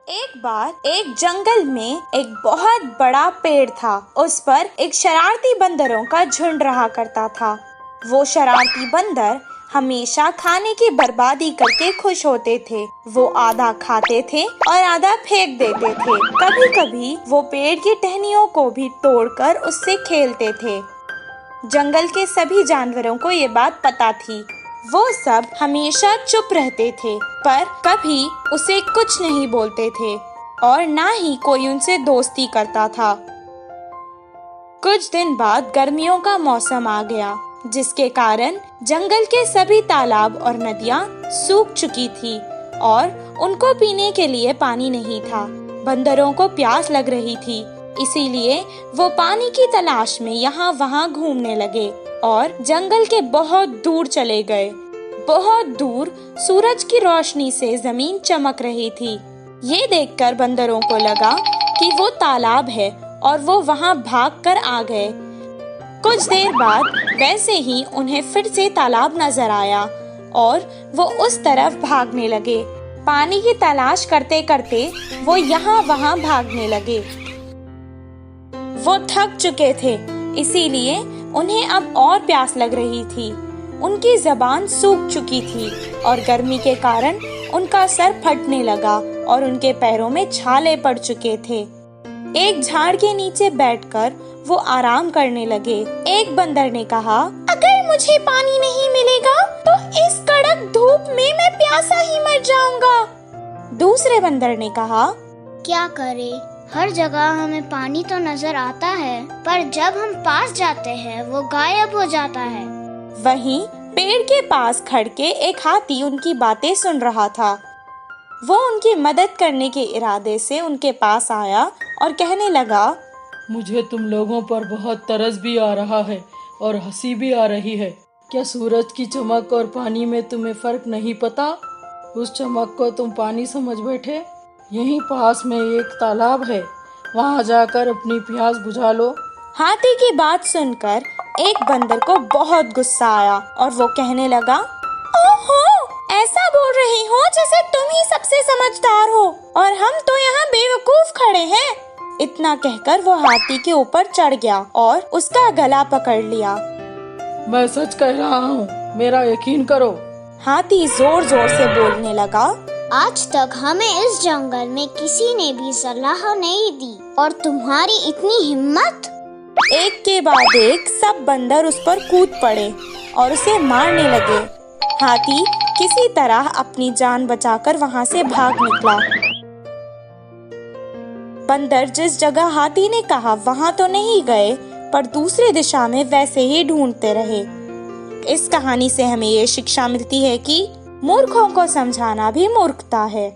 एक बार एक जंगल में एक बहुत बड़ा पेड़ था। उस पर एक शरारती बंदरों का झुंड रहा करता था। वो शरारती बंदर हमेशा खाने की बर्बादी करके खुश होते थे। वो आधा खाते थे और आधा फेंक देते थे। कभी कभी वो पेड़ की टहनियों को भी तोड़कर उससे खेलते थे। जंगल के सभी जानवरों को ये बात पता थी। वो सब हमेशा चुप रहते थे, पर कभी उसे कुछ नहीं बोलते थे और ना ही कोई उनसे दोस्ती करता था। कुछ दिन बाद गर्मियों का मौसम आ गया, जिसके कारण जंगल के सभी तालाब और नदियाँ सूख चुकी थी और उनको पीने के लिए पानी नहीं था। बंदरों को प्यास लग रही थी, इसीलिए वो पानी की तलाश में यहाँ वहाँ घूमने लगे और जंगल के बहुत दूर चले गए। बहुत दूर सूरज की रोशनी से जमीन चमक रही थी। ये देखकर बंदरों को लगा कि वो तालाब है और वो वहाँ भागकर आ गए। कुछ देर बाद वैसे ही उन्हें फिर से तालाब नजर आया और वो उस तरफ भागने लगे। पानी की तलाश करते करते वो यहाँ वहाँ भागने लगे। वो थक चुके थे, इसीलिए उन्हें अब और प्यास लग रही थी। उनकी जबान सूख चुकी थी और गर्मी के कारण उनका सर फटने लगा और उनके पैरों में छाले पड़ चुके थे। एक झाड़ के नीचे बैठकर वो आराम करने लगे। एक बंदर ने कहा, अगर मुझे पानी नहीं मिलेगा तो इस कड़क धूप में मैं प्यासा ही मर जाऊंगा। दूसरे बंदर ने कहा, क्या करे, हर जगह हमें पानी तो नजर आता है, पर जब हम पास जाते हैं वो गायब हो जाता है। वहीं पेड़ के पास खड़ के एक हाथी उनकी बातें सुन रहा था। वो उनकी मदद करने के इरादे से उनके पास आया और कहने लगा, मुझे तुम लोगों पर बहुत तरस भी आ रहा है और हंसी भी आ रही है। क्या सूरज की चमक और पानी में तुम्हें फर्क नहीं पता? उस चमक को तुम पानी समझ बैठे। यहीं पास में एक तालाब है, वहाँ जाकर अपनी प्यास बुझा लो। हाथी की बात सुनकर एक बंदर को बहुत गुस्सा आया और वो कहने लगा, ओहो, ऐसा बोल रही हो जैसे तुम ही सबसे समझदार हो और हम तो यहाँ बेवकूफ खड़े हैं। इतना कहकर वो हाथी के ऊपर चढ़ गया और उसका गला पकड़ लिया। मैं सच कह रहा हूँ, मेरा यकीन करो। हाथी जोर जोर से बोलने लगा, आज तक हमें इस जंगल में किसी ने भी सलाह नहीं दी और तुम्हारी इतनी हिम्मत। एक के बाद एक सब बंदर उस पर कूद पड़े और उसे मारने लगे। हाथी किसी तरह अपनी जान बचाकर वहाँ से भाग निकला। बंदर जिस जगह हाथी ने कहा वहाँ तो नहीं गए, पर दूसरी दिशा में वैसे ही ढूंढते रहे। इस कहानी से हमें ये शिक्षा मिलती है कि मूर्खों को समझाना भी मूर्खता है।